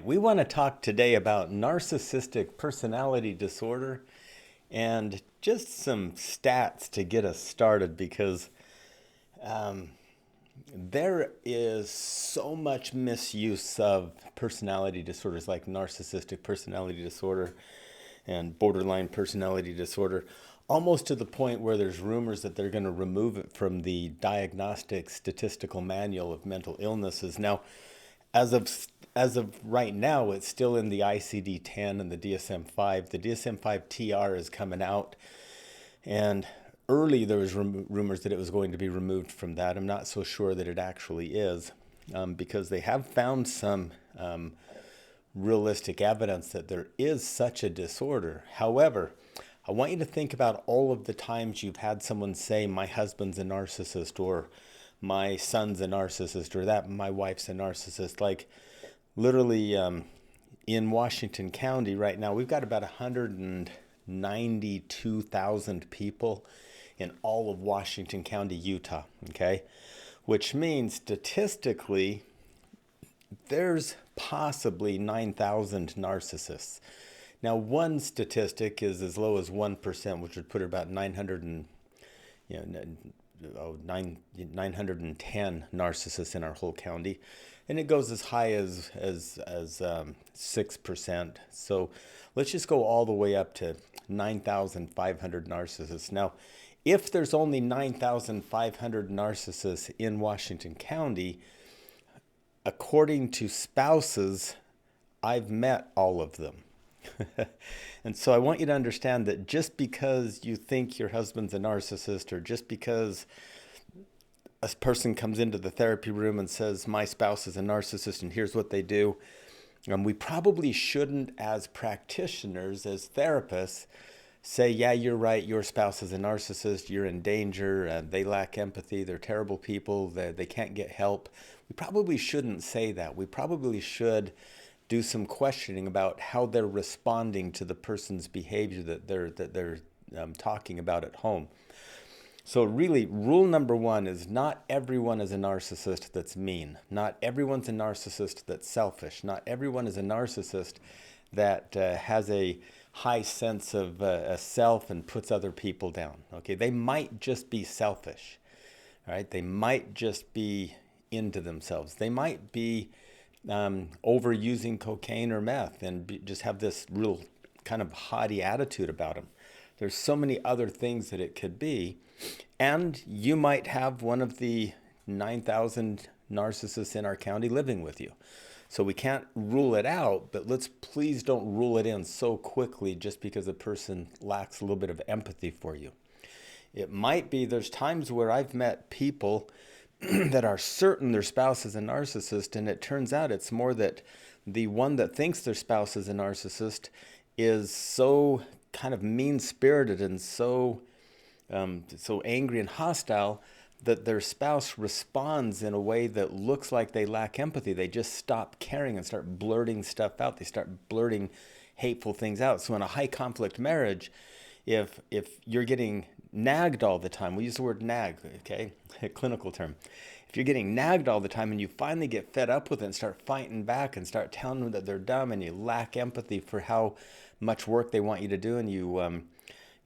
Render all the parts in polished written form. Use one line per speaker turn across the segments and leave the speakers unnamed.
We want to talk today about narcissistic personality disorder and just some stats to get us started because there is so much misuse of personality disorders like narcissistic personality disorder and borderline personality disorder, almost to the point where there's rumors that they're going to remove it from the Diagnostic Statistical Manual of Mental Illnesses. Now, as of right now, it's still in the ICD-10 and the DSM-5. The DSM-5 TR is coming out, and early there was rumors that it was going to be removed from that. I'm not so sure that it actually is, because they have found some realistic evidence that there is such a disorder. However, I want you to think about all of the times you've had someone say, my husband's a narcissist, or my son's a narcissist, or that my wife's a narcissist. Like literally in Washington County right now, we've got about 192,000 people in all of Washington County, Utah, okay? Which means statistically, there's possibly 9,000 narcissists. Now, one statistic is as low as 1%, which would put it about 910 narcissists in our whole county, and it goes as high as 6%. So let's just go all the way up to 9,500 narcissists. Now, if there's only 9,500 narcissists in Washington County, according to spouses, I've met all of them. And so I want you to understand that just because you think your husband's a narcissist, or just because a person comes into the therapy room and says, my spouse is a narcissist and here's what they do, we probably shouldn't, as practitioners, as therapists, say, yeah, you're right, your spouse is a narcissist, you're in danger, they lack empathy, they're terrible people, they can't get help. We probably shouldn't say that. We probably should do some questioning about how they're responding to the person's behavior that they're talking about at home. So really, rule number one is not everyone is a narcissist that's mean. Not everyone's a narcissist that's selfish. Not everyone is a narcissist that has a high sense of self and puts other people down. Okay, they might just be selfish, right? They might just be into themselves. They might be overusing cocaine or meth and just have this real kind of haughty attitude about them. There's so many other things that it could be. And you might have one of the 9,000 narcissists in our county living with you. So we can't rule it out, but let's please don't rule it in so quickly just because a person lacks a little bit of empathy for you. It might be, there's times where I've met people that are certain their spouse is a narcissist, and it turns out it's more that the one that thinks their spouse is a narcissist is so kind of mean-spirited and so angry and hostile that their spouse responds in a way that looks like they lack empathy. They just stop caring and start blurting stuff out. They start blurting hateful things out. So in a high conflict marriage, if you're getting nagged all the time, we use the word nag, okay, a clinical term. If you're getting nagged all the time and you finally get fed up with it and start fighting back and start telling them that they're dumb and you lack empathy for how much work they want you to do, and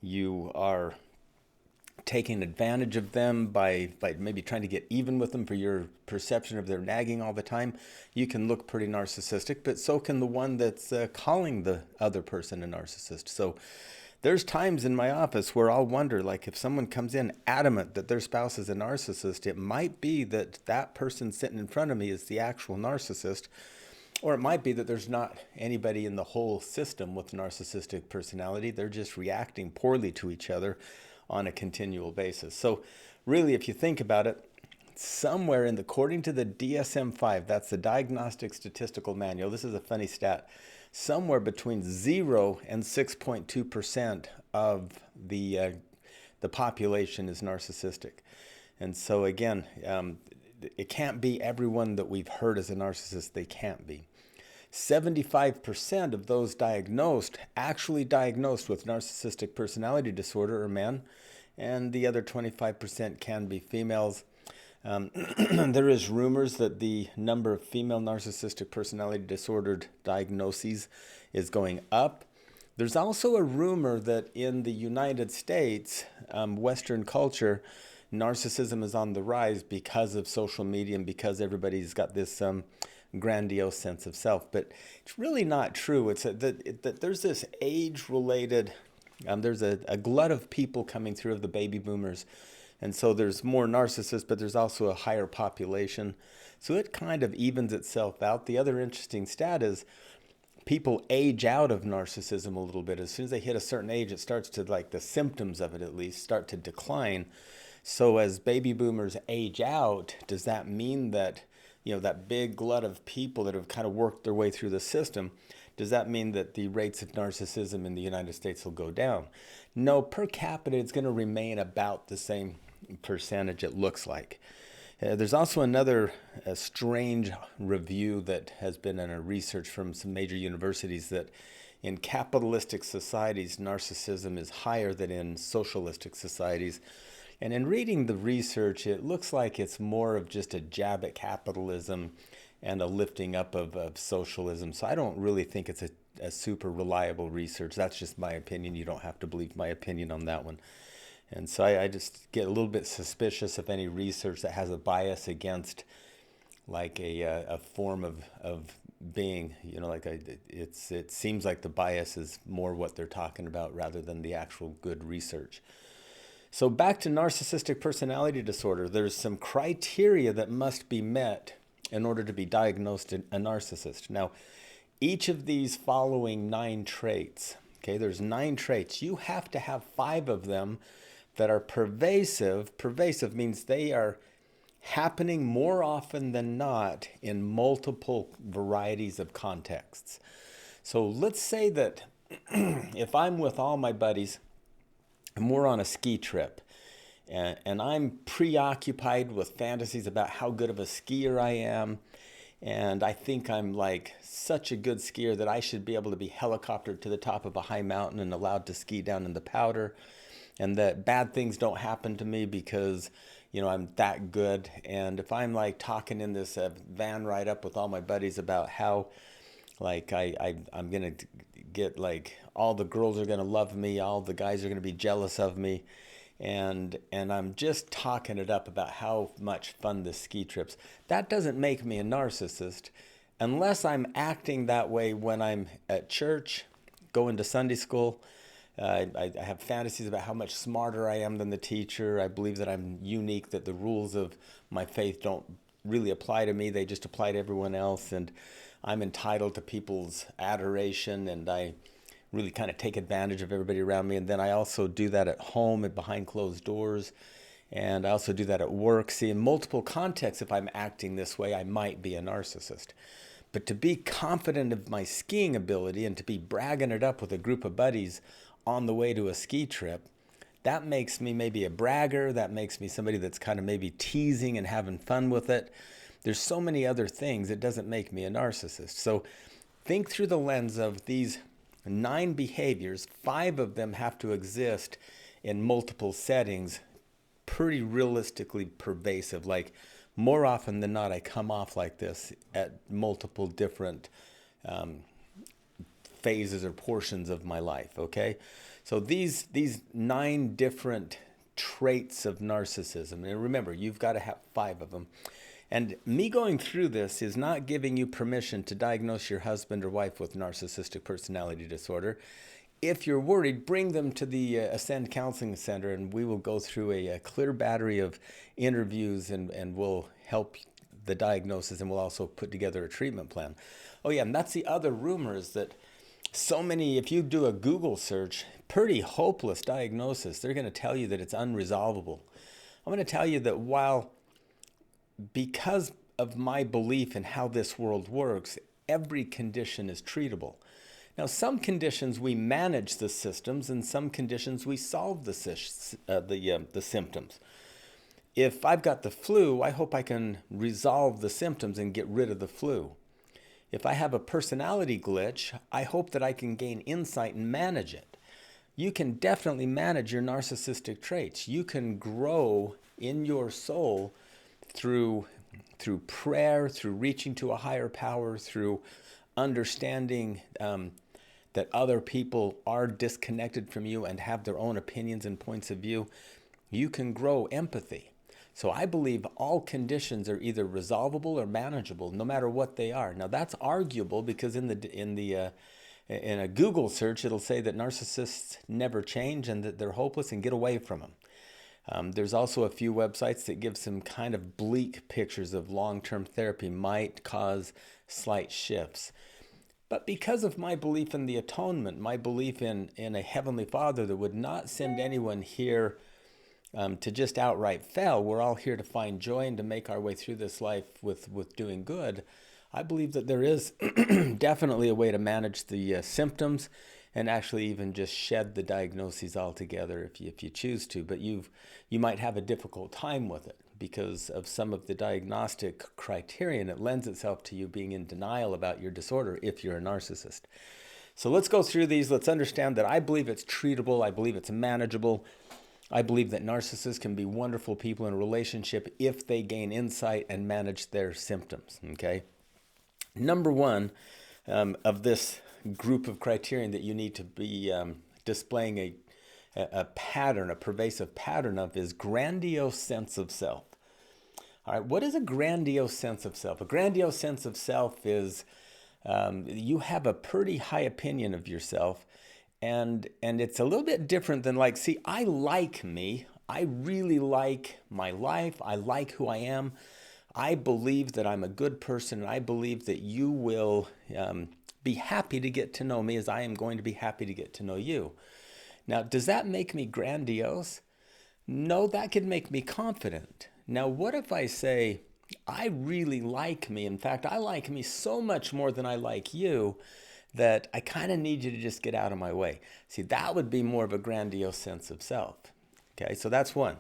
you are taking advantage of them by maybe trying to get even with them for your perception of their nagging all the time, you can look pretty narcissistic, but so can the one that's calling the other person a narcissist. So there's times in my office where I'll wonder, like, if someone comes in adamant that their spouse is a narcissist, it might be that that person sitting in front of me is the actual narcissist, or it might be that there's not anybody in the whole system with narcissistic personality. They're just reacting poorly to each other on a continual basis. So really, if you think about it, somewhere according to the DSM-5, that's the Diagnostic Statistical Manual, this is a funny stat, somewhere between 0 and 6.2% of the population is narcissistic. And so again, it can't be everyone that we've heard as a narcissist. They can't be. 75% of those actually diagnosed with narcissistic personality disorder are men, and the other 25% can be females. There is rumors that the number of female narcissistic personality disorder diagnoses is going up. There's also a rumor that in the United States, Western culture, narcissism is on the rise because of social media and because everybody's got this grandiose sense of self. But it's really not true. It's that there's this age-related, there's a glut of people coming through of the baby boomers. And so there's more narcissists, but there's also a higher population. So it kind of evens itself out. The other interesting stat is people age out of narcissism a little bit. As soon as they hit a certain age, it starts to, like, the symptoms of it at least, start to decline. So as baby boomers age out, does that mean that, that big glut of people that have kind of worked their way through the system, does that mean that the rates of narcissism in the United States will go down? No, per capita, it's going to remain about the same percentage, it looks like. There's also another strange review that has been in a research from some major universities that in capitalistic societies, narcissism is higher than in socialistic societies. And in reading the research, it looks like it's more of just a jab at capitalism and a lifting up of socialism. So I don't really think it's a super reliable research. That's just my opinion. You don't have to believe my opinion on that one. And so I just get a little bit suspicious of any research that has a bias against, like, a form of being, it seems like the bias is more what they're talking about rather than the actual good research. So back to narcissistic personality disorder, there's some criteria that must be met in order to be diagnosed a narcissist. Now, each of these following 9 traits, okay, there's 9 traits. You have to have 5 of them that are pervasive. Pervasive means they are happening more often than not in multiple varieties of contexts. So let's say that if I'm with all my buddies and we're on a ski trip and I'm preoccupied with fantasies about how good of a skier I am, and I think I'm like such a good skier that I should be able to be helicoptered to the top of a high mountain and allowed to ski down in the powder, and that bad things don't happen to me because, I'm that good. And if I'm like talking in this van ride up with all my buddies about how, like, I'm going to get, like, all the girls are going to love me, all the guys are going to be jealous of me, and I'm just talking it up about how much fun this ski trip's. That doesn't make me a narcissist unless I'm acting that way when I'm at church, going to Sunday school. I have fantasies about how much smarter I am than the teacher. I believe that I'm unique, that the rules of my faith don't really apply to me. They just apply to everyone else. And I'm entitled to people's adoration, and I really kind of take advantage of everybody around me. And then I also do that at home and behind closed doors. And I also do that at work. See, in multiple contexts, if I'm acting this way, I might be a narcissist. But to be confident of my skiing ability and to be bragging it up with a group of buddies on the way to a ski trip, that makes me maybe a bragger. That makes me somebody that's kind of maybe teasing and having fun with it. There's so many other things. It doesn't make me a narcissist. So think through the lens of these 9 behaviors. 5 of them have to exist in multiple settings, pretty realistically pervasive. Like, more often than not, I come off like this at multiple different phases or portions of my life, okay? So these 9 different traits of narcissism, and remember, you've got to have 5 of them. And me going through this is not giving you permission to diagnose your husband or wife with narcissistic personality disorder. If you're worried, bring them to the Ascend Counseling Center, and we will go through a clear battery of interviews, and we'll help the diagnosis, and we'll also put together a treatment plan. Oh yeah, and that's the other rumor, is that so many, if you do a Google search, pretty hopeless diagnosis, they're going to tell you that it's unresolvable. I'm going to tell you that because of my belief in how this world works, every condition is treatable. Now, some conditions we manage the systems, and some conditions we solve the symptoms. If I've got the flu, I hope I can resolve the symptoms and get rid of the flu. If I have a personality glitch, I hope that I can gain insight and manage it. You can definitely manage your narcissistic traits. You can grow in your soul through prayer, through reaching to a higher power, through understanding that other people are disconnected from you and have their own opinions and points of view, you can grow empathy. So I believe all conditions are either resolvable or manageable, no matter what they are. Now that's arguable because in a Google search, it'll say that narcissists never change and that they're hopeless and get away from them. There's also a few websites that give some kind of bleak pictures of long-term therapy might cause slight shifts. But because of my belief in the atonement, my belief in a Heavenly Father that would not send anyone here to just outright fail, we're all here to find joy and to make our way through this life with doing good. I believe that there is definitely a way to manage the symptoms and actually even just shed the diagnoses altogether if you choose to. But you might have a difficult time with it because of some of the diagnostic criterion. It lends itself to you being in denial about your disorder if you're a narcissist. So let's go through these. Let's understand that I believe it's treatable. I believe it's manageable. I believe that narcissists can be wonderful people in a relationship if they gain insight and manage their symptoms, okay? Number one of this group of criterion that you need to be displaying a pattern, a pervasive pattern of, is grandiose sense of self. All right, what is a grandiose sense of self? A grandiose sense of self is you have a pretty high opinion of yourself, and it's a little bit different than like, see, I like me. I really like my life. I like who I am. I believe that I'm a good person, and I believe that you will be happy to get to know me as I am going to be happy to get to know you. Now, does that make me grandiose? No, that could make me confident. Now, what if I say, I really like me. In fact, I like me so much more than I like you that I kind of need you to just get out of my way. See, that would be more of a grandiose sense of self. Okay, so that's one.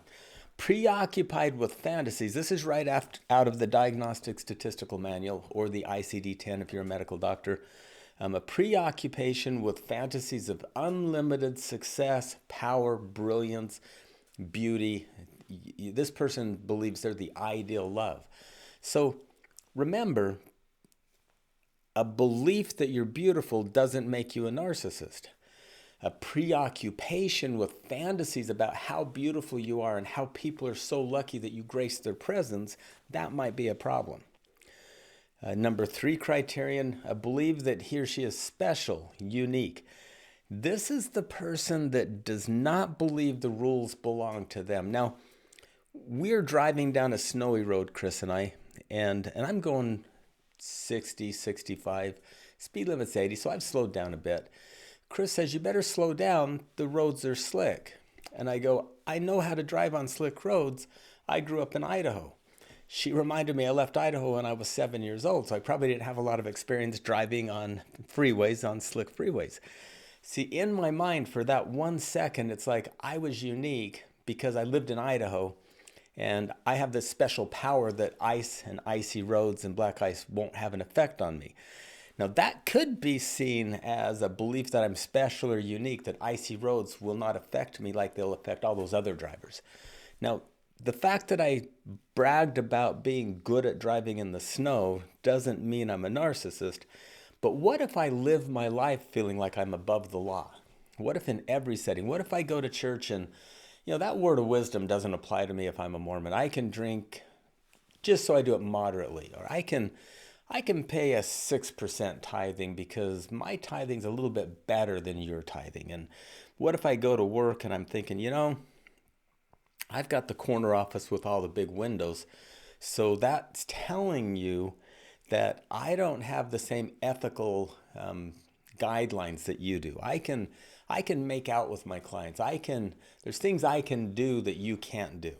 Preoccupied with fantasies. This is right out of the Diagnostic Statistical Manual, or the ICD-10 if you're a medical doctor. A preoccupation with fantasies of unlimited success, power, brilliance, beauty. This person believes they're the ideal love. So remember, a belief that you're beautiful doesn't make you a narcissist. A preoccupation with fantasies about how beautiful you are and how people are so lucky that you grace their presence, that might be a problem. Number 3 criterion, a belief that he or she is special, unique. This is the person that does not believe the rules belong to them. Now, we're driving down a snowy road, Chris and I, and I'm going 60, 65. Speed limit's 80, so I've slowed down a bit. Chris says, you better slow down, the roads are slick. And I go, I know how to drive on slick roads. I grew up in Idaho. She reminded me I left Idaho when I was 7 years old, so I probably didn't have a lot of experience driving on freeways, on slick freeways. See, in my mind, for that 1 second, it's like I was unique because I lived in Idaho, and I have this special power that ice and icy roads and black ice won't have an effect on me. Now, that could be seen as a belief that I'm special or unique, that icy roads will not affect me like they'll affect all those other drivers. Now, the fact that I bragged about being good at driving in the snow doesn't mean I'm a narcissist. But what if I live my life feeling like I'm above the law? What if in every setting? What if I go to church and, that word of wisdom doesn't apply to me if I'm a Mormon. I can drink just so I do it moderately, or I can pay a 6% tithing because my tithing's a little bit better than your tithing. And what if I go to work and I'm thinking, I've got the corner office with all the big windows, so that's telling you that I don't have the same ethical guidelines that you do. I can make out with my clients. There's things I can do that you can't do.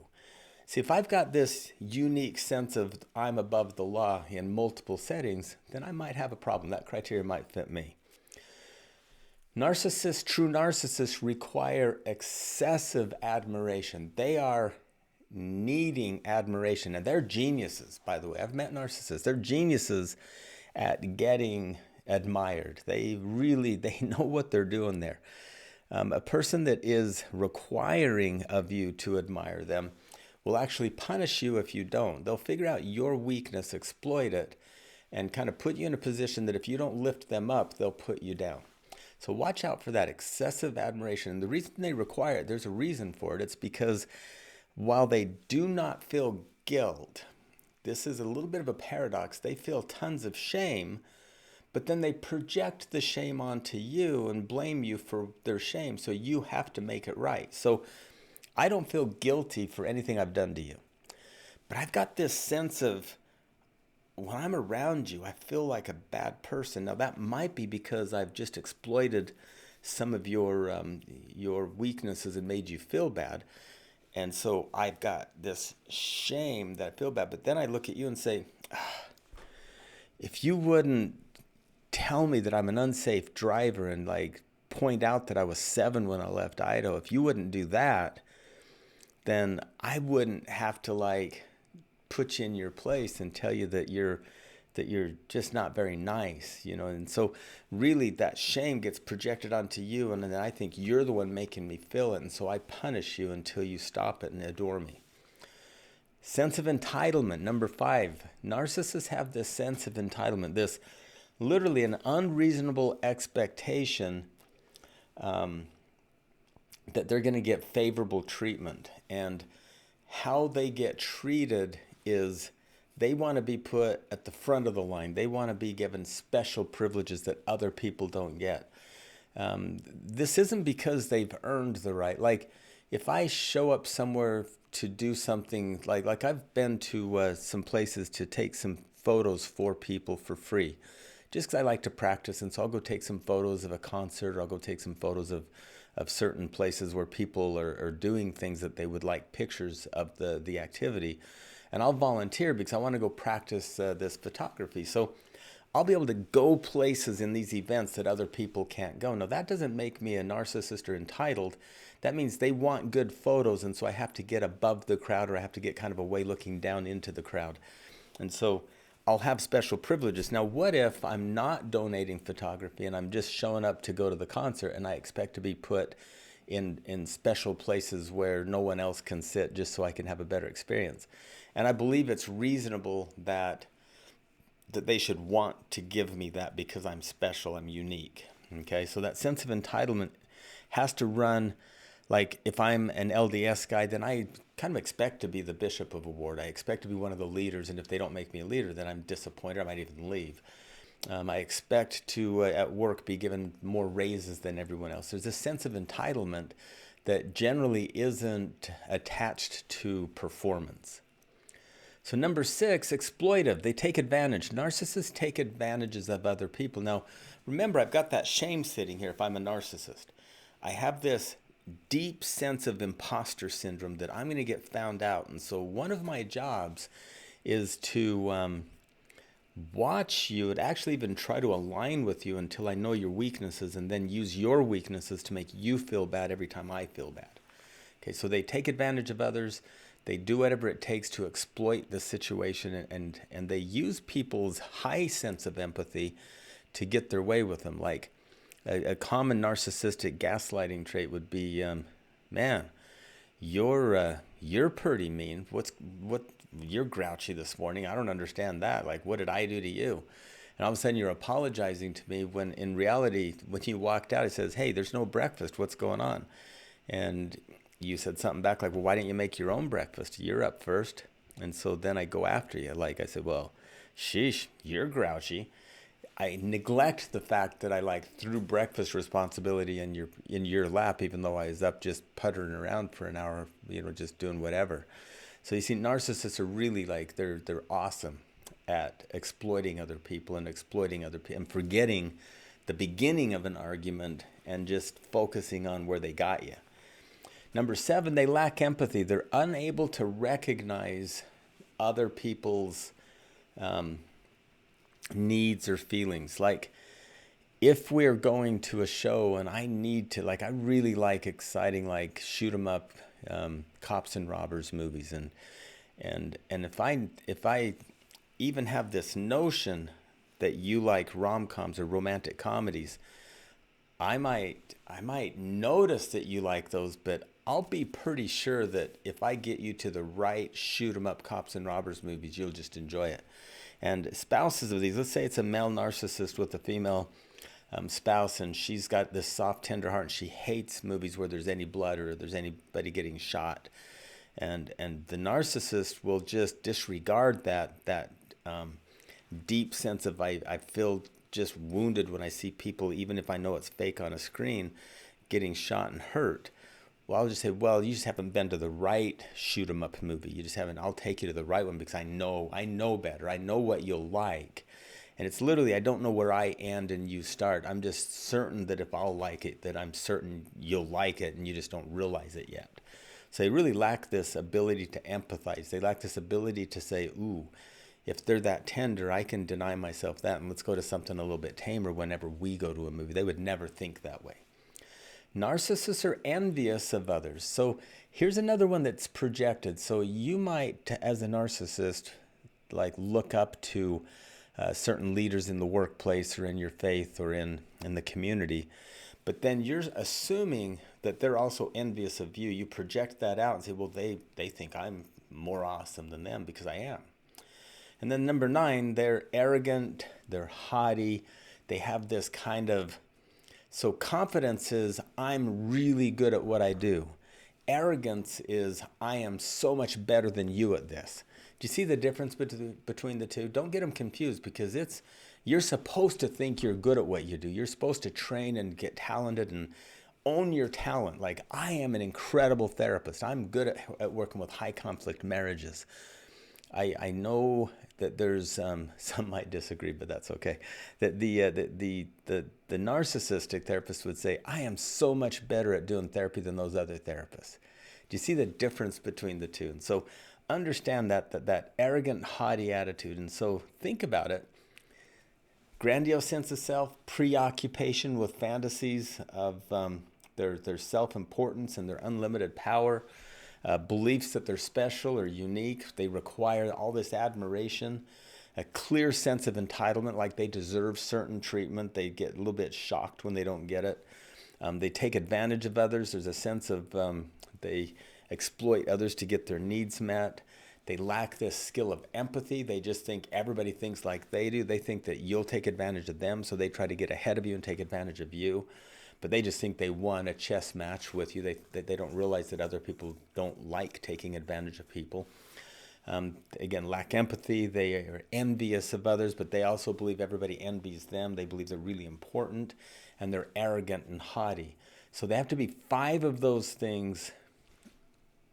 See, if I've got this unique sense of I'm above the law in multiple settings, then I might have a problem. That criteria might fit me. True narcissists require excessive admiration. They are needing admiration, and they're geniuses, by the way. I've met narcissists. They're geniuses at getting admired. They know what they're doing there. A person that is requiring of you to admire them will actually punish you if you don't. They'll figure out your weakness, exploit it, and kind of put you in a position that if you don't lift them up, they'll put you down. So watch out for that excessive admiration. And the reason they require it, there's a reason for it. It's because while they do not feel guilt, this is a little bit of a paradox. They feel tons of shame, but then they project the shame onto you and blame you for their shame. So you have to make it right. So I don't feel guilty for anything I've done to you. But I've got this sense of, when I'm around you, I feel like a bad person. Now that might be because I've just exploited some of your weaknesses and made you feel bad. And so I've got this shame that I feel bad. But then I look at you and say, if you wouldn't tell me that I'm an unsafe driver and like point out that I was 7 when I left Idaho, if you wouldn't do that, then I wouldn't have to like put you in your place and tell you that you're just not very nice, you know. And so really that shame gets projected onto you, and then I think you're the one making me feel it, and so I punish you until you stop it and adore me. Sense of entitlement, number 5. Narcissists have this sense of entitlement, this literally an unreasonable expectation that they're going to get favorable treatment. And how they get treated is they want to be put at the front of the line. They want to be given special privileges that other people don't get. This isn't because they've earned the right. Like if I show up somewhere to do something, like I've been to some places to take some photos for people for free, just because I like to practice. And so I'll go take some photos of a concert, or I'll go take some photos of certain places where people are doing things that they would like pictures of the activity. And I'll volunteer because I want to go practice this photography. So I'll be able to go places in these events that other people can't go. Now, that doesn't make me a narcissist or entitled. That means they want good photos, and so I have to get above the crowd, or I have to get kind of away looking down into the crowd. And so I'll have special privileges. Now, what if I'm not donating photography and I'm just showing up to go to the concert, and I expect to be put in special places where no one else can sit just so I can have a better experience? And I believe it's reasonable that they should want to give me that because I'm special, I'm unique. Okay, so that sense of entitlement has to run. Like if I'm an LDS guy, then I kind of expect to be the bishop of a ward. I expect to be one of the leaders, and if they don't make me a leader, then I'm disappointed. I might even leave. I expect to, at work, be given more raises than everyone else. There's this sense of entitlement that generally isn't attached to performance. So number 6, exploitive. They take advantage. Narcissists take advantages of other people. Now, remember, I've got that shame sitting here if I'm a narcissist. I have this deep sense of imposter syndrome that I'm going to get found out. And so one of my jobs is to watch you and actually even try to align with you until I know your weaknesses, and then use your weaknesses to make you feel bad every time I feel bad. Okay, so they take advantage of others. They do whatever it takes to exploit the situation, and they use people's high sense of empathy to get their way with them. Like a common narcissistic gaslighting trait would be, man, you're pretty mean. You're grouchy this morning. I don't understand that. Like, what did I do to you? And all of a sudden you're apologizing to me when in reality, when you walked out, it says, hey, there's no breakfast. What's going on? And you said something back like, well, why didn't you make your own breakfast? You're up first. And so then I go after you. Like I said, well, sheesh, you're grouchy. I neglect the fact that I like threw breakfast responsibility in your lap, even though I was up just puttering around for an hour, just doing whatever. So you see, narcissists are really like, they're awesome at exploiting other people and forgetting the beginning of an argument and just focusing on where they got you. Number 7, they lack empathy. They're unable to recognize other people's needs or feelings. Like if we're going to a show and I need to, like, I really like exciting, like shoot 'em up, cops and robbers movies. And if I even have this notion that you like rom-coms or romantic comedies, I might notice that you like those, but I'll be pretty sure that if I get you to the right shoot 'em up cops and robbers movies, you'll just enjoy it. And spouses of these, let's say it's a male narcissist with a female spouse, and she's got this soft, tender heart, and she hates movies where there's any blood or there's anybody getting shot. And the narcissist will just disregard that deep sense of I feel just wounded when I see people, even if I know it's fake on a screen, getting shot and hurt. Well, I'll just say, well, you just haven't been to the right shoot 'em up movie. You just haven't. I'll take you to the right one because I know better. I know what you'll like. And it's literally, I don't know where I end and you start. I'm just certain that if I'll like it, that I'm certain you'll like it, and you just don't realize it yet. So they really lack this ability to empathize. They lack this ability to say, ooh, if they're that tender, I can deny myself that, and let's go to something a little bit tamer whenever we go to a movie. They would never think that way. Narcissists are envious of others. So here's another one that's projected. So you might, as a narcissist, like look up to certain leaders in the workplace or in your faith or in the community, but then you're assuming that they're also envious of you. You project that out and say, well, they think I'm more awesome than them because I am. And then number 9, they're arrogant, they're haughty, they have this kind of, so confidence is I'm really good at what I do. Arrogance is I am so much better than you at this. Do you see the difference between the two? Don't get them confused, because you're supposed to think you're good at what you do. You're supposed to train and get talented and own your talent. Like, I am an incredible therapist. I'm good at working with high conflict marriages. I know that there's some might disagree, but that's okay. That the narcissistic therapist would say, I am so much better at doing therapy than those other therapists. Do you see the difference between the two? And so understand that arrogant, haughty attitude. And so think about it. Grandiose sense of self, preoccupation with fantasies of their self-importance and their unlimited power. Beliefs that they're special or unique. They require all this admiration, a clear sense of entitlement, like they deserve certain treatment. They get a little bit shocked when they don't get it. They take advantage of others. There's a sense of they exploit others to get their needs met. They lack this skill of empathy. They just think everybody thinks like they do. They think that you'll take advantage of them, so they try to get ahead of you and take advantage of you. But they just think they won a chess match with you. They don't realize that other people don't like taking advantage of people. Again, lack empathy. They are envious of others, but they also believe everybody envies them. They believe they're really important, and they're arrogant and haughty. So they have to be 5 of those things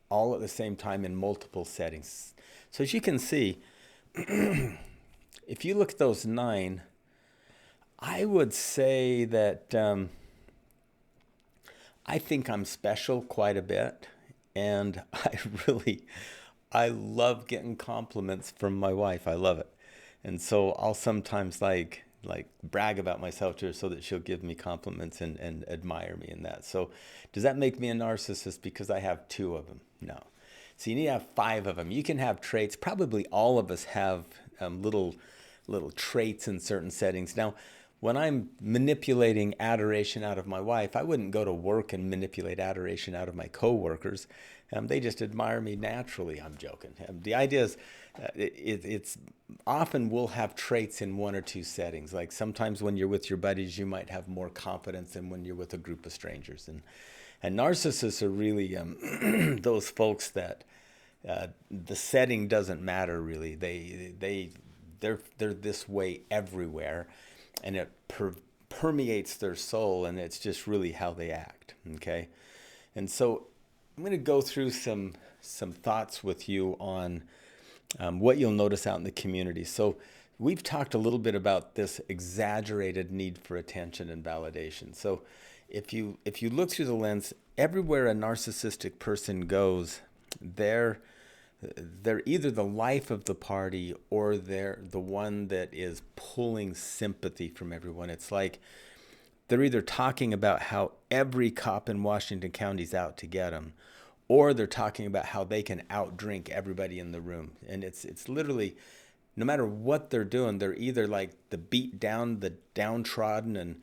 all at the same time in multiple settings. So as you can see, if you look at those 9, I would say that I think I'm special quite a bit, and I love getting compliments from my wife. I love it. And so I'll sometimes like brag about myself to her so that she'll give me compliments and admire me in that. So does that make me a narcissist because I have 2 of them? No. So you need to have 5 of them. You can have traits. Probably all of us have little traits in certain settings. Now, when I'm manipulating adoration out of my wife, I wouldn't go to work and manipulate adoration out of my coworkers. They just admire me naturally. I'm joking. The idea is it's often we'll have traits in 1 or 2 settings. Like sometimes when you're with your buddies, you might have more confidence than when you're with a group of strangers. And narcissists are really those folks that the setting doesn't matter really. They're this way everywhere. And it permeates their soul, and it's just really how they act, okay? And so I'm going to go through some thoughts with you on what you'll notice out in the community. So we've talked a little bit about this exaggerated need for attention and validation. So if you look through the lens, everywhere a narcissistic person goes, they're either the life of the party or they're the one that is pulling sympathy from everyone. It's like they're either talking about how every cop in Washington County is out to get them, or they're talking about how they can outdrink everybody in the room. And it's literally, no matter what they're doing, they're either like the beat down, the downtrodden,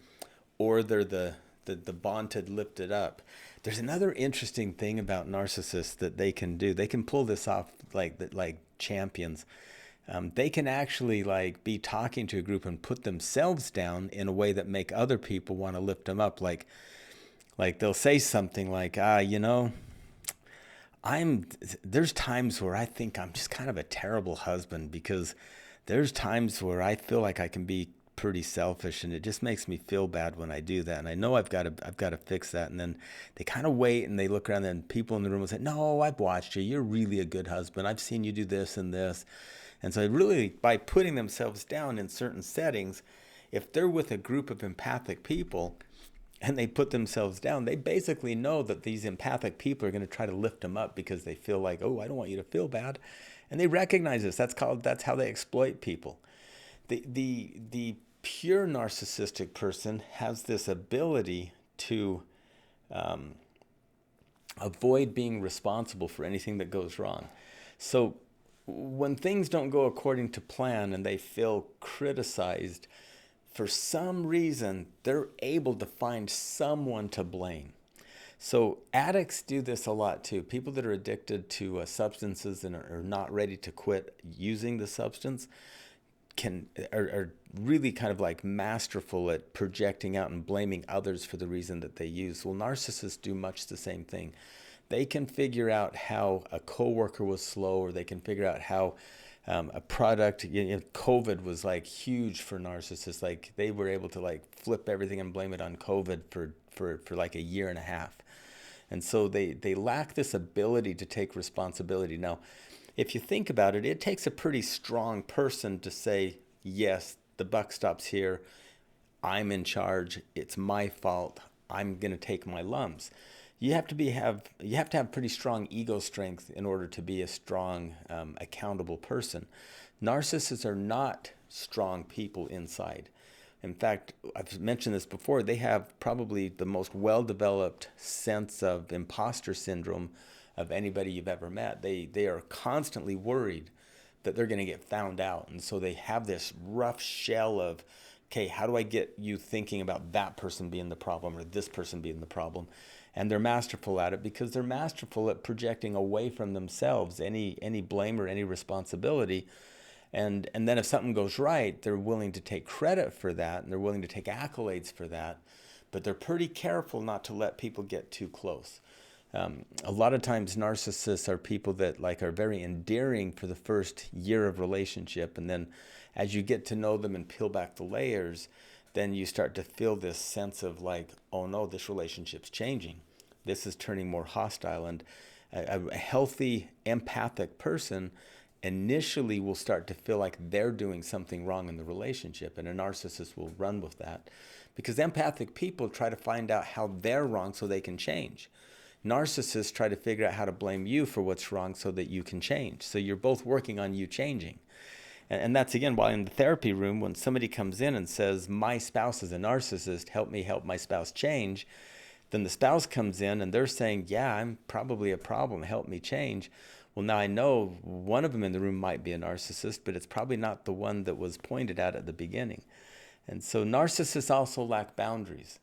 or they're the the bond to lift it up. There's another interesting thing about narcissists that they can do. They can pull this off like champions. They can actually like be talking to a group and put themselves down in a way that make other people want to lift them up. Like they'll say something like, there's times where I think I'm just kind of a terrible husband, because there's times where I feel like I can be pretty selfish, and it just makes me feel bad when I do that. And I know I've got to fix that. And then they kind of wait and they look around, and people in the room will say, "No, I've watched you. You're really a good husband. I've seen you do this and this." And so really, by putting themselves down in certain settings, if they're with a group of empathic people and they put themselves down, they basically know that these empathic people are going to try to lift them up, because they feel like, "Oh, I don't want you to feel bad." And they recognize this. That's how they exploit people. The pure narcissistic person has this ability to avoid being responsible for anything that goes wrong. So when things don't go according to plan and they feel criticized, for some reason, they're able to find someone to blame. So addicts do this a lot too. People that are addicted to substances and are not ready to quit using the substance are really kind of like masterful at projecting out and blaming others for the reason that they use. Well, narcissists do much the same thing. They can figure out how a coworker was slow, or they can figure out how a product, COVID was like huge for narcissists. Like they were able to like flip everything and blame it on COVID for like a year and a half. And so they lack this ability to take responsibility. Now, if you think about it, it takes a pretty strong person to say, "Yes, the buck stops here. I'm in charge. It's my fault. I'm going to take my lumps." You have to have pretty strong ego strength in order to be a strong, accountable person. Narcissists are not strong people inside. In fact, I've mentioned this before, they have probably the most well-developed sense of imposter syndrome of anybody you've ever met. They are constantly worried that they're going to get found out. And so they have this rough shell of, okay, how do I get you thinking about that person being the problem or this person being the problem? And they're masterful at it, because they're masterful at projecting away from themselves any blame or any responsibility. And then if something goes right, they're willing to take credit for that, and they're willing to take accolades for that. But they're pretty careful not to let people get too close. A lot of times narcissists are people that like are very endearing for the first year of relationship, and then as you get to know them and peel back the layers, then you start to feel this sense of like, oh no, this relationship's changing. This is turning more hostile. And a healthy, empathic person initially will start to feel like they're doing something wrong in the relationship, and a narcissist will run with that, because empathic people try to find out how they're wrong so they can change. Narcissists try to figure out how to blame you for what's wrong so that you can change. So you're both working on you changing. And that's, again, why in the therapy room, when somebody comes in and says, "My spouse is a narcissist, help me help my spouse change," then the spouse comes in and they're saying, "Yeah, I'm probably a problem, help me change." Well, now I know one of them in the room might be a narcissist, but it's probably not the one that was pointed at the beginning. And so narcissists also lack boundaries.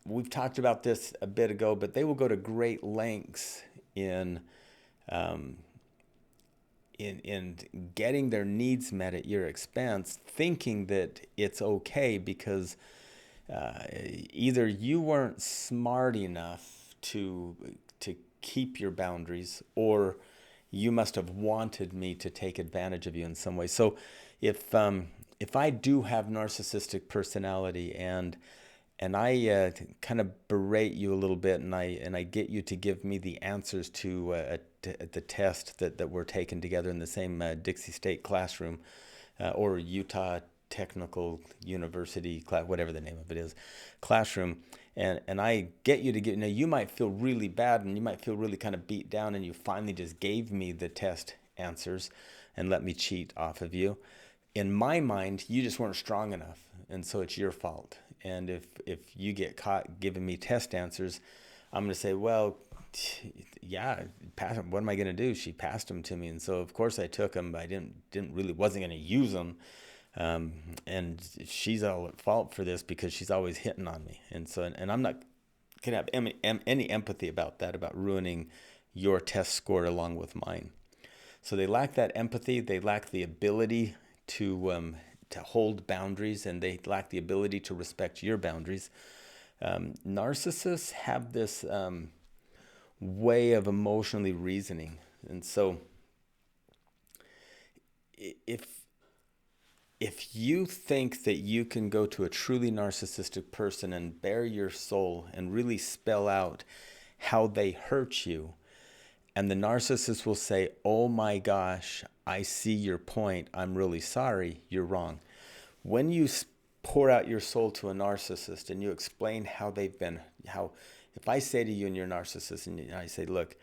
We've talked about this a bit ago, but they will go to great lengths in getting their needs met at your expense, thinking that it's okay because either you weren't smart enough to keep your boundaries, or you must have wanted me to take advantage of you in some way. So if I do have narcissistic personality and I kind of berate you a little bit, and I get you to give me the answers to the test that we're taking together in the same Dixie State classroom or Utah Technical University class, whatever the name of it is, classroom, and I get you to get, now you might feel really bad and you might feel really kind of beat down, and you finally just gave me the test answers and let me cheat off of you. In my mind, you just weren't strong enough, and so it's your fault. And if you get caught giving me test answers, I'm going to say, well, yeah, pass them. What am I going to do? She passed them to me, and so of course I took them. But I wasn't going to use them. And she's all at fault for this because she's always hitting on me. And so, and I'm not going to have any empathy about that, about ruining your test score along with mine. So they lack that empathy. They lack the ability to hold boundaries, and they lack the ability to respect your boundaries. Narcissists have this way of emotionally reasoning. And so if you think that you can go to a truly narcissistic person and bare your soul and really spell out how they hurt you, and the narcissist will say, "Oh my gosh, I see your point. I'm really sorry," you're wrong. When you pour out your soul to a narcissist and you explain how they've been, if I say to you and you're a narcissist and I say, "Look,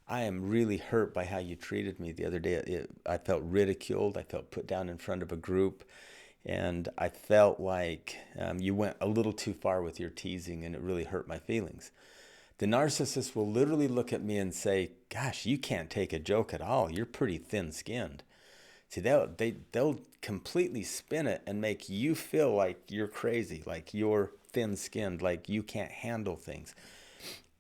I am really hurt by how you treated me the other day. I felt ridiculed. I felt put down in front of a group. And I felt like you went a little too far with your teasing, and it really hurt my feelings." The narcissist will literally look at me and say, "Gosh, you can't take a joke at all. You're pretty thin-skinned." See, they'll completely spin it and make you feel like you're crazy, like you're thin-skinned, like you can't handle things.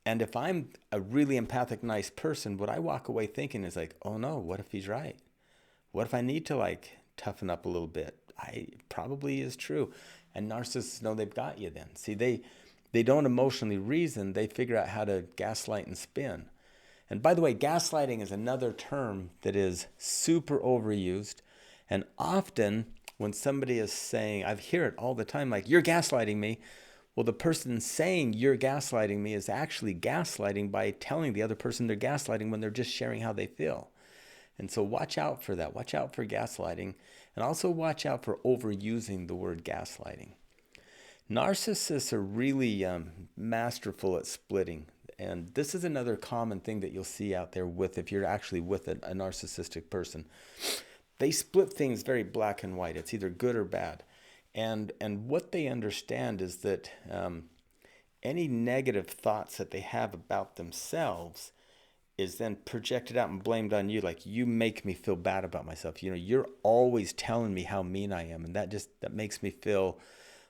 And if I'm a really empathic, nice person, what I walk away thinking is like, "Oh no, what if he's right? What if I need to like toughen up a little bit? Probably is true." And narcissists know they've got you then. See, they don't emotionally reason. They figure out how to gaslight and spin. And by the way, gaslighting is another term that is super overused. And often when somebody is saying, I hear it all the time, like, "You're gaslighting me." Well, the person saying "you're gaslighting me" is actually gaslighting by telling the other person they're gaslighting when they're just sharing how they feel. And so watch out for that. Watch out for gaslighting. And also watch out for overusing the word gaslighting. Narcissists are really masterful at splitting. And this is another common thing that you'll see out there if you're actually with a narcissistic person. They split things very black and white. It's either good or bad. And what they understand is that any negative thoughts that they have about themselves is then projected out and blamed on you. Like, "You make me feel bad about myself. You're always telling me how mean I am. And that makes me feel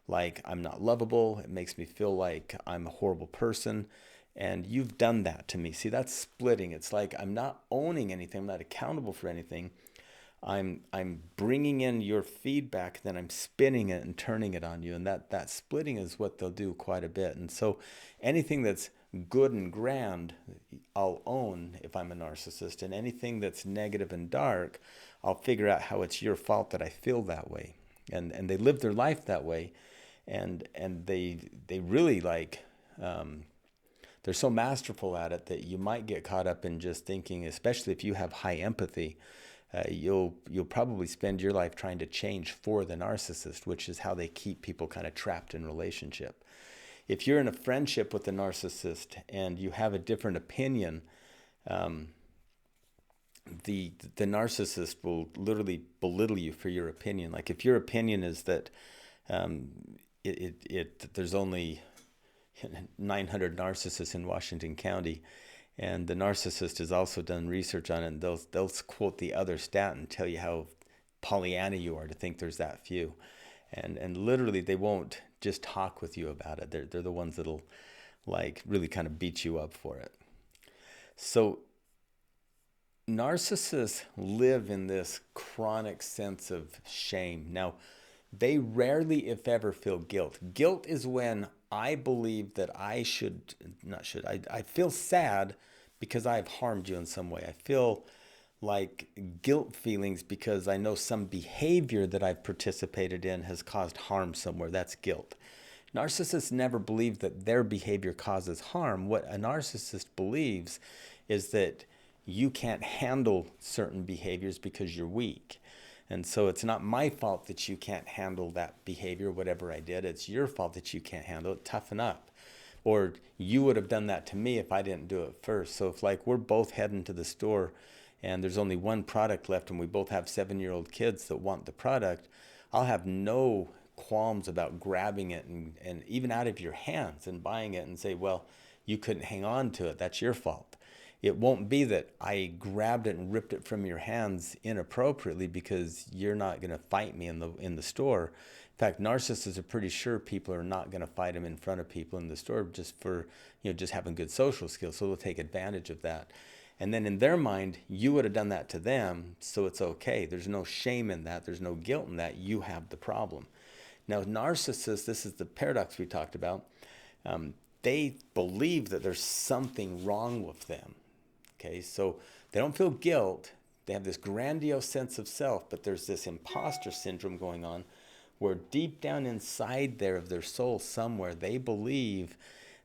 like I'm not lovable. It makes me feel like I'm a horrible person. And you've done that to me." See, that's splitting. It's like, I'm not owning anything. I'm not accountable for anything. I'm bringing in your feedback, then I'm spinning it and turning it on you. And that splitting is what they'll do quite a bit. And so anything that's good and grand, I'll own if I'm a narcissist. And anything that's negative and dark, I'll figure out how it's your fault that I feel that way. And they live their life that way. And they really like, they're so masterful at it that you might get caught up in just thinking, especially if you have high empathy, you'll probably spend your life trying to change for the narcissist, which is how they keep people kind of trapped in relationship. If you're in a friendship with a narcissist and you have a different opinion, the narcissist will literally belittle you for your opinion. Like, if your opinion is that there's only 900 narcissists in Washington County, and the narcissist has also done research on it, and they'll quote the other stat and tell you how Pollyanna you are to think there's that few. And literally they won't just talk with you about it. They're the ones that'll like really kind of beat you up for it. So narcissists live in this chronic sense of shame. Now, they rarely, if ever, feel guilt. Guilt is when I believe that I feel sad because I've harmed you in some way. I feel like guilt feelings because I know some behavior that I've participated in has caused harm somewhere. That's guilt. Narcissists never believe that their behavior causes harm. What a narcissist believes is that you can't handle certain behaviors because you're weak. And so it's not my fault that you can't handle that behavior, whatever I did. It's your fault that you can't handle it. Toughen up. Or you would have done that to me if I didn't do it first. So if like we're both heading to the store and there's only one product left and we both have 7-year-old kids that want the product, I'll have no qualms about grabbing it and even out of your hands and buying it and say, well, you couldn't hang on to it. That's your fault. It won't be that I grabbed it and ripped it from your hands inappropriately because you're not going to fight me in the store. In fact, narcissists are pretty sure people are not going to fight them in front of people in the store just for, just having good social skills. So they'll take advantage of that. And then in their mind, you would have done that to them, so it's okay. There's no shame in that. There's no guilt in that. You have the problem. Now, narcissists, this is the paradox we talked about. They believe that there's something wrong with them. Okay, so they don't feel guilt. They have this grandiose sense of self, but there's this imposter syndrome going on where deep down inside there of their soul somewhere, they believe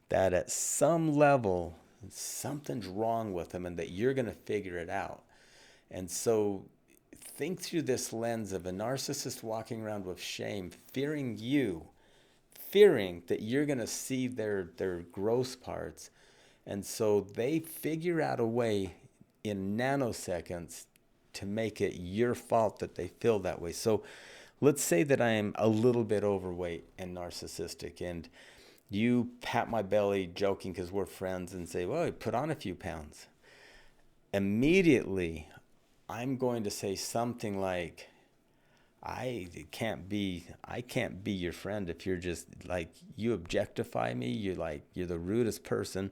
that at some level, something's wrong with them and that you're going to figure it out. And so think through this lens of a narcissist walking around with shame, fearing that you're going to see their gross parts. And so they figure out a way in nanoseconds to make it your fault that they feel that way. So let's say that I am a little bit overweight and narcissistic, and you pat my belly joking because we're friends and say, well, you put on a few pounds. Immediately, I'm going to say something like, I can't be your friend if you're just like, you objectify me, you're the rudest person.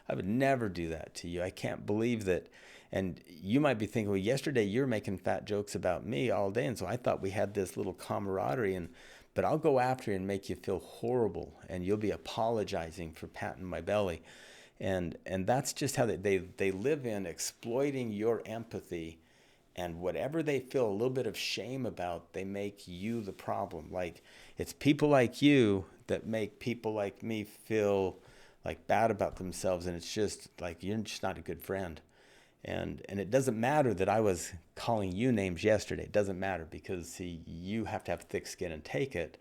I would never do that to you. I can't believe that. And you might be thinking, well, yesterday you were making fat jokes about me all day, and so I thought we had this little camaraderie, but I'll go after you and make you feel horrible, and you'll be apologizing for patting my belly. And that's just how they live in exploiting your empathy, and whatever they feel a little bit of shame about, they make you the problem. Like, it's people like you that make people like me feel like bad about themselves, and it's just like, you're just not a good friend. And it doesn't matter that I was calling you names yesterday. It doesn't matter because, see, you have to have thick skin and take it.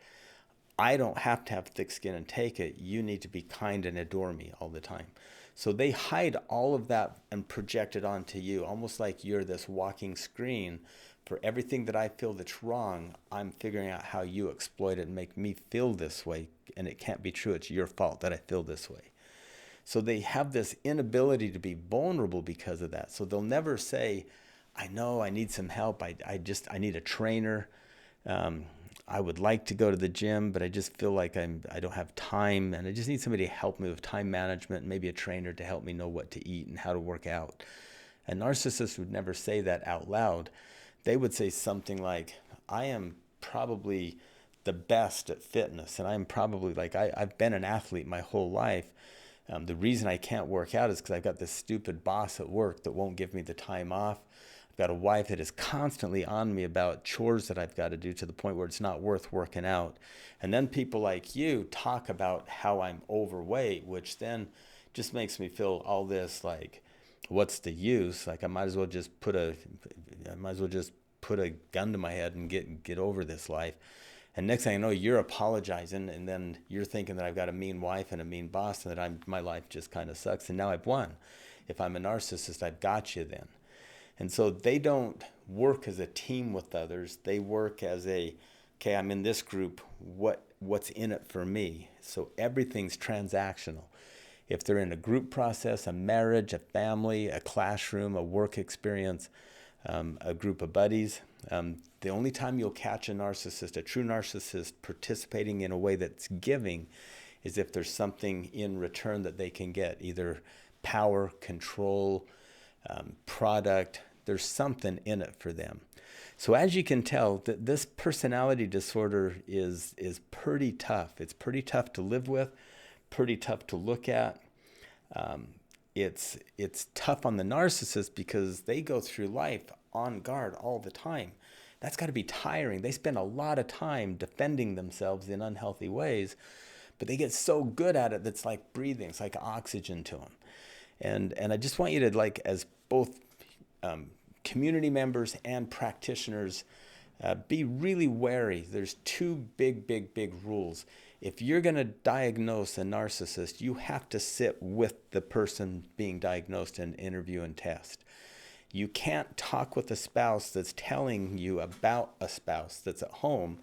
I don't have to have thick skin and take it. You need to be kind and adore me all the time. So they hide all of that and project it onto you, almost like you're this walking screen for everything that I feel that's wrong. I'm figuring out how you exploit it and make me feel this way, and it can't be true. It's your fault that I feel this way. So they have this inability to be vulnerable because of that. So they'll never say, I know I need some help. I need a trainer. I would like to go to the gym, but I just feel like I don't have time, and I just need somebody to help me with time management, maybe a trainer to help me know what to eat and how to work out. A narcissist would never say that out loud. They would say something like, I am probably the best at fitness, and I'm probably like, I've been an athlete my whole life. The reason I can't work out is because I've got this stupid boss at work that won't give me the time off. I've got a wife that is constantly on me about chores that I've got to do to the point where it's not worth working out. And then people like you talk about how I'm overweight, which then just makes me feel all this like, what's the use? Like, I might as well just put a gun to my head and get over this life. And next thing I know, you're apologizing, and then you're thinking that I've got a mean wife and a mean boss, and that my life just kind of sucks. And now I've won. If I'm a narcissist, I've got you then. And so they don't work as a team with others. They work as okay, I'm in this group. What's in it for me? So everything's transactional. If they're in a group process, a marriage, a family, a classroom, a work experience, a group of buddies, the only time you'll catch a true narcissist, participating in a way that's giving is if there's something in return that they can get, either power, control, product. There's something in it for them. So as you can tell, this personality disorder is pretty tough. It's pretty tough to live with, pretty tough to look at. It's tough on the narcissist because they go through life on guard all the time. That's got to be tiring. They spend a lot of time defending themselves in unhealthy ways, but they get so good at it that's like breathing. It's like oxygen to them. And I just want you to, like, as both community members and practitioners, be really wary. There's two big rules. If you're going to diagnose a narcissist, you have to sit with the person being diagnosed and interview and test. You can't talk with a spouse that's telling you about a spouse that's at home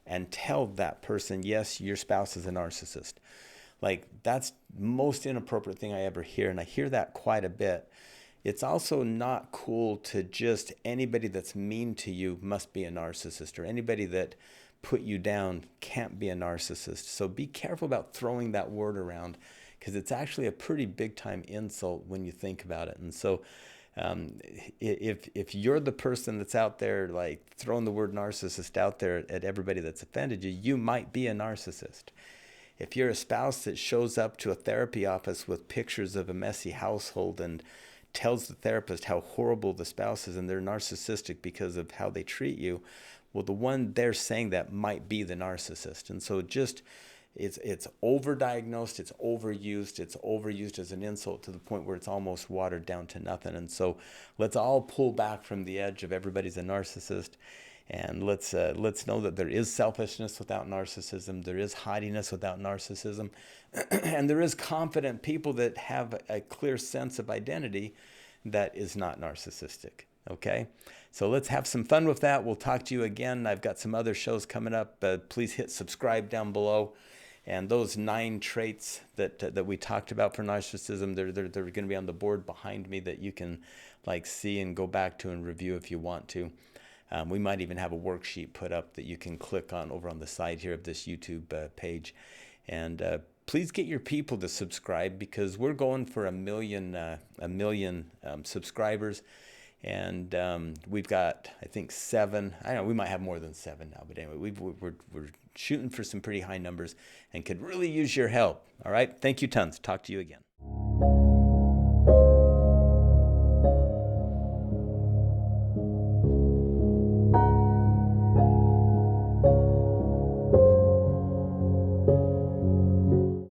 and tell that person, yes, your spouse is a narcissist. Like, that's the most inappropriate thing I ever hear, and I hear that quite a bit. It's also not cool to just anybody that's mean to you must be a narcissist, or anybody that put you down can't be a narcissist. So be careful about throwing that word around, because it's actually a pretty big time insult when you think about it. And so if you're the person that's out there like throwing the word narcissist out there at everybody that's offended you, you might be a narcissist. If you're a spouse that shows up to a therapy office with pictures of a messy household and tells the therapist how horrible the spouse is and they're narcissistic because of how they treat you, well, the one they're saying that might be the narcissist. And so just it's overdiagnosed, it's overused as an insult to the point where it's almost watered down to nothing. And so let's all pull back from the edge of everybody's a narcissist, and let's know that there is selfishness without narcissism, there is haughtiness without narcissism, and there is confident people that have a clear sense of identity that is not narcissistic. Okay, so let's have some fun with that. We'll talk to you again. I've got some other shows coming up. Please hit subscribe down below. And those 9 traits that we talked about for narcissism, they're going to be on the board behind me that you can like see and go back to and review if you want to. We might even have a worksheet put up that you can click on over on the side here of this YouTube page. And please get your people to subscribe, because we're going for a million subscribers. And we've got, I think, 7. I don't know, we might have more than 7 now. But anyway, we're shooting for some pretty high numbers and could really use your help. All right. Thank you tons. Talk to you again.